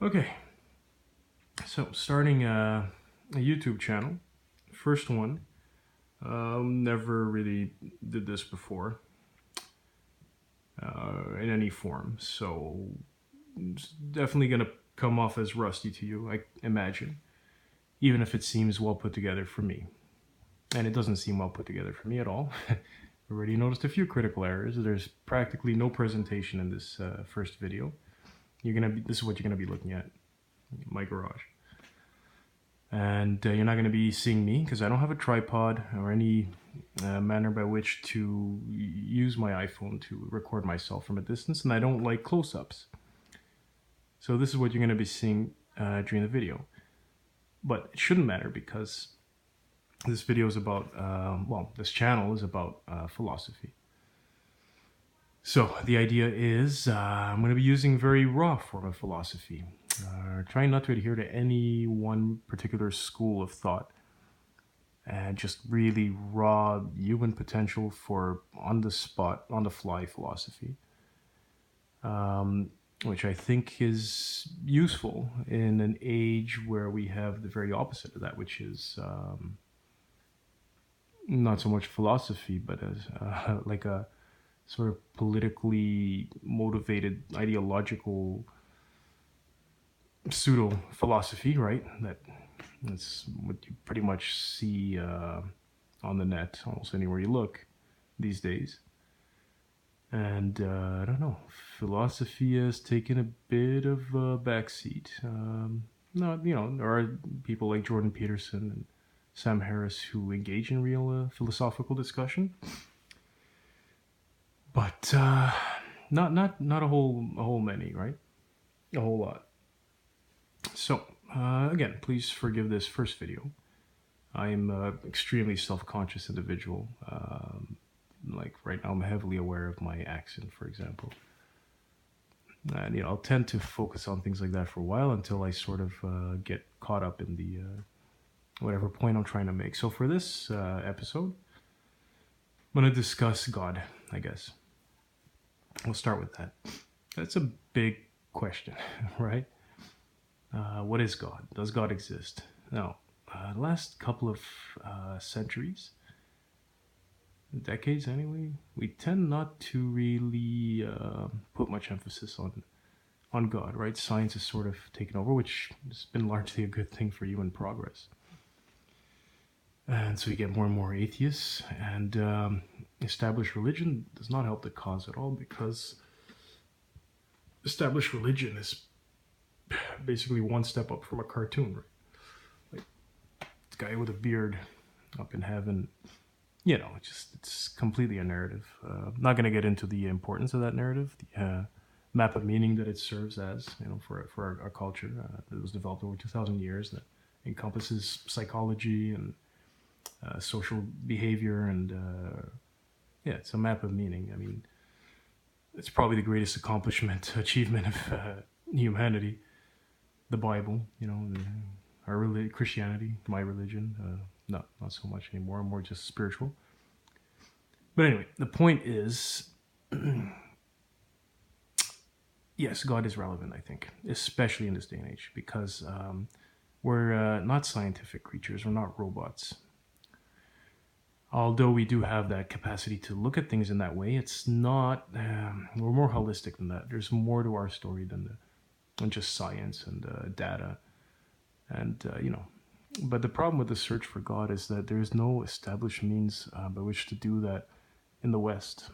Okay, so starting a YouTube channel. First one. Never really did this before in any form, so it's definitely gonna come off as rusty to you, I imagine, even if it seems well put together for me. And it doesn't seem well put together for me at all. Already noticed a few critical errors. There's practically no presentation in this first video. This is what you're gonna be looking at, my garage. And you're not going to be seeing me because I don't have a tripod or any manner by which to use my iPhone to record myself from a distance, and I don't like close-ups. So this is what you're going to be seeing during the video. But it shouldn't matter because this video is about, this channel is about philosophy. So the idea is I'm going to be using a very raw form of philosophy. Trying not to adhere to any one particular school of thought, and just really raw human potential for on the spot, on the fly philosophy, which I think is useful in an age where we have the very opposite of that, which is not so much philosophy, but as like a sort of politically motivated ideological pseudo philosophy, right? That's what you pretty much see on the net, almost anywhere you look these days. And I don't know, philosophy has taken a bit of a backseat. There are people like Jordan Peterson and Sam Harris who engage in real philosophical discussion, but not a whole many, right? A whole lot. So, again, please forgive this first video. I'm an extremely self-conscious individual. Like right now, I'm heavily aware of my accent, for example. And, I'll tend to focus on things like that for a while until I sort of get caught up in the whatever point I'm trying to make. So for this episode, I'm going to discuss God, I guess. We'll start with that. That's a big question, right? What is God? Does God exist? Now, the last couple of centuries, decades anyway, we tend not to really put much emphasis on God, right? Science has sort of taken over, which has been largely a good thing for human progress. And so you get more and more atheists, and established religion does not help the cause at all, because established religion is basically one step up from a cartoon, right? Like this guy with a beard up in heaven, it's completely a narrative. Not going to get into the importance of that narrative, the map of meaning that it serves as, for our culture that was developed over 2,000 years, that encompasses psychology and social behavior, and it's a map of meaning. I mean, it's probably the greatest achievement of humanity. The Bible, our Christianity, my religion, not so much anymore, more just spiritual. But anyway, the point is, yes, God is relevant, I think, especially in this day and age, because we're not scientific creatures, we're not robots. Although we do have that capacity to look at things in that way, it's not, we're more holistic than that. There's more to our story than just science and data. And, but the problem with the search for God is that there's no established means by which to do that in the West.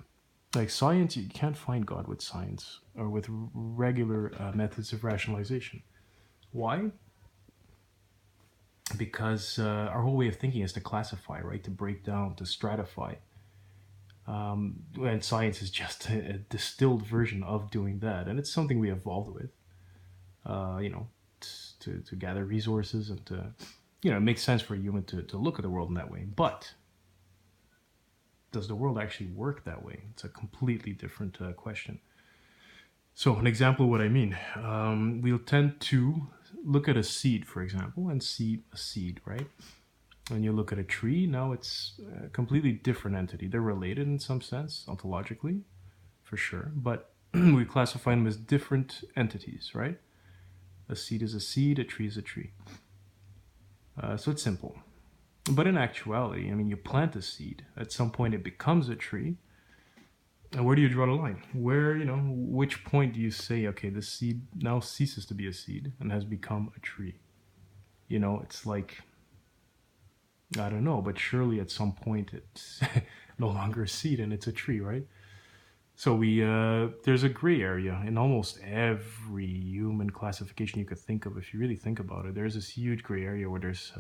Like science, you can't find God with science or with regular methods of rationalization. Why? Because our whole way of thinking is to classify, right? To break down, to stratify. And science is just a distilled version of doing that. And it's something we evolved with. To gather resources and to, it makes sense for a human to look at the world in that way. But does the world actually work that way? It's a completely different question. So an example of what I mean, we'll tend to look at a seed, for example, and see a seed, right? When you look at a tree, now it's a completely different entity. They're related in some sense, ontologically, for sure, but we classify them as different entities, right? A seed is a seed, a tree is a tree. So it's simple. But in actuality, I mean, you plant a seed. At some point, it becomes a tree. And where do you draw the line? Where, which point do you say, okay, this seed now ceases to be a seed and has become a tree? It's like, I don't know, but surely at some point it's no longer a seed and it's a tree, right? So there's a gray area in almost every human classification you could think of. If you really think about it, there's this huge gray area where there's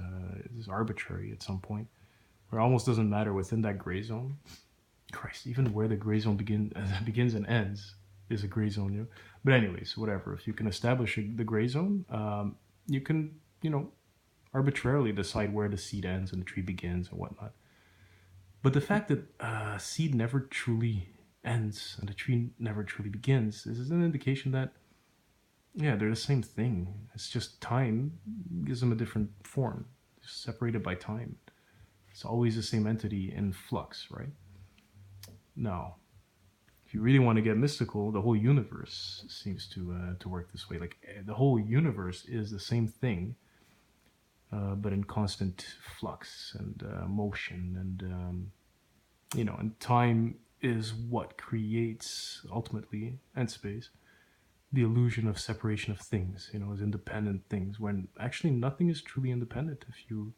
arbitrary at some point, where it almost doesn't matter within that gray zone. Christ, even where the gray zone begins and ends is a gray zone. But anyways, whatever. If you can establish the gray zone, you can, arbitrarily decide where the seed ends and the tree begins and whatnot. But the fact that a seed never truly ends and the tree never truly begins is an indication that, they're the same thing. It's just time gives them a different form, separated by time. It's always the same entity in flux, right? Now, if you really want to get mystical, the whole universe seems to work this way. Like the whole universe is the same thing, but in constant flux and motion, and and time is what creates ultimately, and space, the illusion of separation of things, as independent things, when actually nothing is truly independent. If you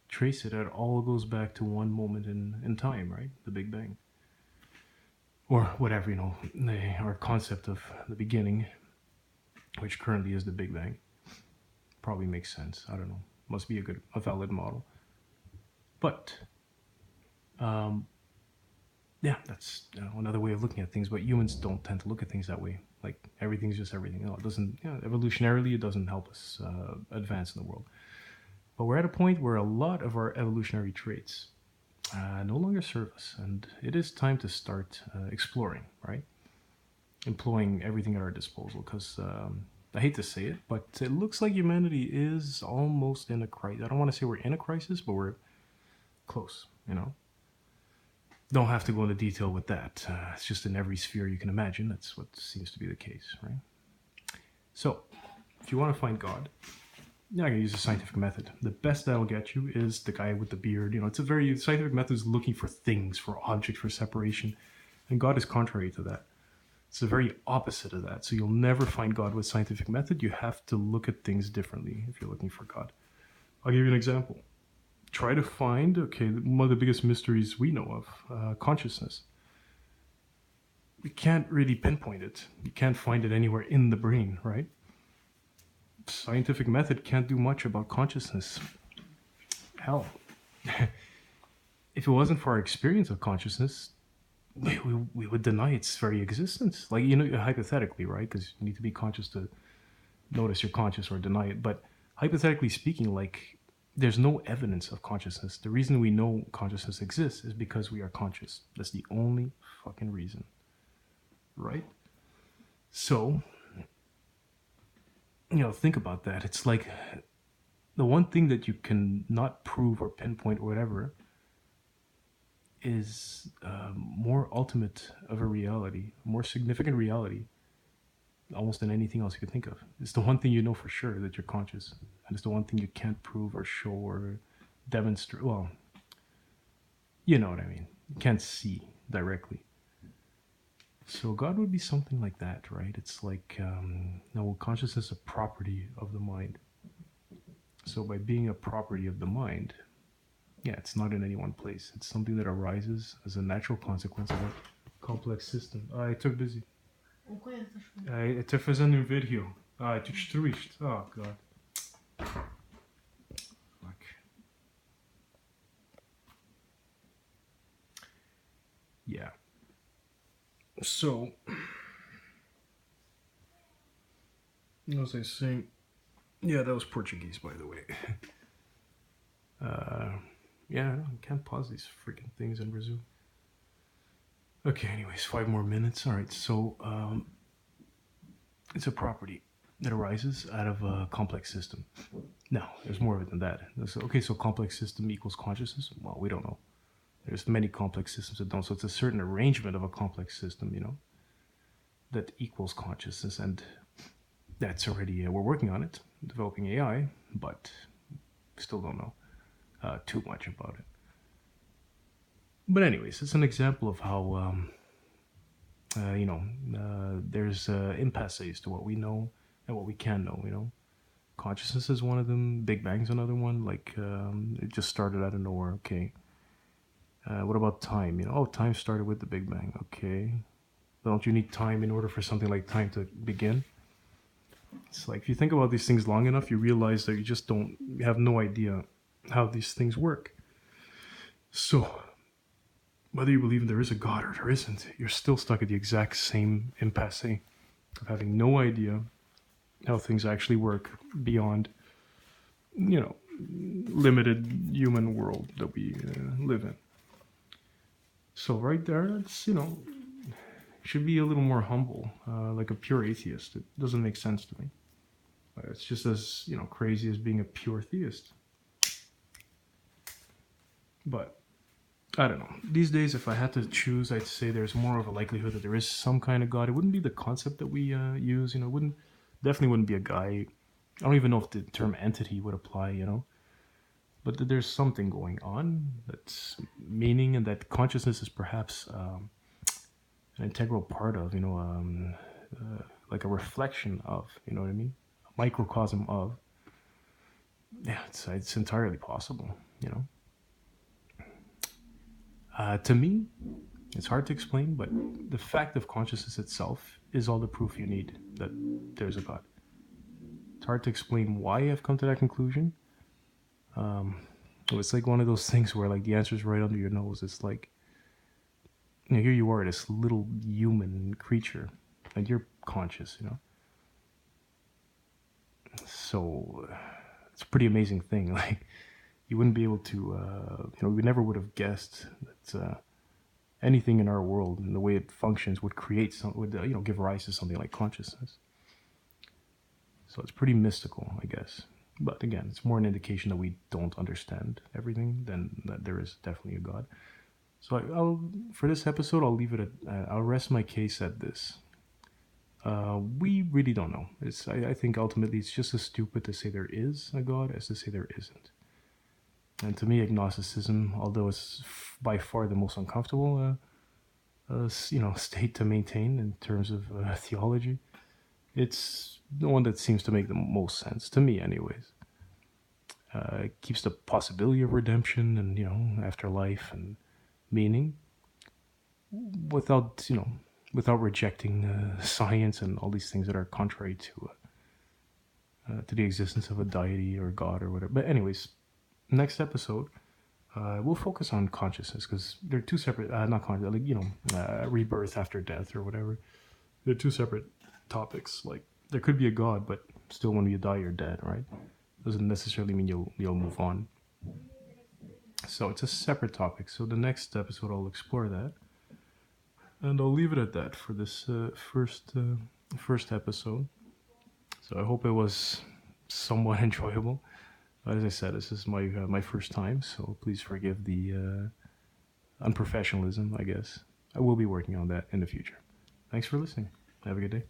trace it, it all goes back to one moment in time, right? The Big Bang. Or whatever, our concept of the beginning, which currently is the Big Bang, probably makes sense. I don't know. Must be a valid model. But, that's another way of looking at things. But humans don't tend to look at things that way. Like everything's just everything. It doesn't. Evolutionarily, it doesn't help us advance in the world. But we're at a point where a lot of our evolutionary traits no longer serve us, and it is time to start exploring, right? Employing everything at our disposal, because I hate to say it, but it looks like humanity is almost in a crisis. I don't want to say we're in a crisis, but we're close, Don't have to go into detail with that. It's just in every sphere you can imagine. That's what seems to be the case, right? So, if you want to find God, I'm going to use a scientific method. The best that'll get you is the guy with the beard. It's a very scientific method is looking for things, for objects, for separation. And God is contrary to that. It's the very opposite of that. So you'll never find God with scientific method. You have to look at things differently if you're looking for God. I'll give you an example. Try to find, one of the biggest mysteries we know of, consciousness. You can't really pinpoint it. You can't find it anywhere in the brain, right? Scientific method can't do much about consciousness. Hell, if it wasn't for our experience of consciousness, we would deny its very existence. Like, hypothetically, right? Because you need to be conscious to notice you're conscious or deny it. But hypothetically speaking, like, there's no evidence of consciousness. The reason we know consciousness exists is because we are conscious. That's the only fucking reason. Right? So, think about that. It's like the one thing that you can not prove or pinpoint or whatever is more ultimate of a reality, more significant reality, almost than anything else you could think of. It's the one thing you know for sure, that you're conscious. And it's the one thing you can't prove or show or demonstrate. Well, you know what I mean. You can't see directly. So God would be something like that, right? It's like, consciousness is a property of the mind. So by being a property of the mind, it's not in any one place. It's something that arises as a natural consequence of a complex system. I took busy. Eu tô fazendo um vídeo. Tu destruíste. Oh, God. Fuck. Yeah. So, what was I saying? Yeah, that was Portuguese, by the way. I can't pause these freaking things and resume. Okay, anyways, 5 more minutes. All right, so it's a property that arises out of a complex system. Now, there's more of it than that. So complex system equals consciousness? Well, we don't know. There's many complex systems that don't. So it's a certain arrangement of a complex system, that equals consciousness. And that's already we're working on it, developing AI, but still don't know too much about it. But anyways, it's an example of how there's impasses to what we know and what we can know. Consciousness is one of them. Big Bang's another one. Like it just started out of nowhere. Okay. What about time? Time started with the Big Bang. Okay. Don't you need time in order for something like time to begin? It's like if you think about these things long enough, you realize that you have no idea how these things work. So, whether you believe there is a God or there isn't, you're still stuck at the exact same impasse of having no idea how things actually work beyond, limited human world that we live in. So right there, it's, should be a little more humble, like a pure atheist. It doesn't make sense to me. It's just as, crazy as being a pure theist. But I don't know. These days, if I had to choose, I'd say there's more of a likelihood that there is some kind of God. It wouldn't be the concept that we use. Definitely wouldn't be a guy. I don't even know if the term entity would apply. But that there's something going on that's meaning, and that consciousness is perhaps an integral part of. Like a reflection of. You know what I mean? A microcosm of. Yeah, it's entirely possible. To me, it's hard to explain, but the fact of consciousness itself is all the proof you need that there's a God. It's hard to explain why I've come to that conclusion. It's like one of those things where like the answer's right under your nose. It's like, here you are, this little human creature, and you're conscious, So it's a pretty amazing thing. Like, you wouldn't be able to, we never would have guessed that anything in our world and the way it functions would give rise to something like consciousness. So it's pretty mystical, I guess. But again, it's more an indication that we don't understand everything than that there is definitely a God. So for this episode, I'll leave it at, I'll rest my case at this. We really don't know. I think ultimately it's just as stupid to say there is a God as to say there isn't. And to me, agnosticism, although it's by far the most uncomfortable, state to maintain in terms of theology, it's the one that seems to make the most sense to me, anyways. It keeps the possibility of redemption and afterlife and meaning, without rejecting science and all these things that are contrary to the existence of a deity or God or whatever. But anyways. Next episode, we'll focus on consciousness because they're two separate, not conscious, like, rebirth after death or whatever. They're two separate topics. Like, there could be a God, but still when you die, you're dead, right? Doesn't necessarily mean you'll move on. So it's a separate topic. So the next episode, I'll explore that. And I'll leave it at that for this first episode. So I hope it was somewhat enjoyable. As I said, this is my first time, so please forgive the unprofessionalism, I guess. I will be working on that in the future. Thanks for listening. Have a good day.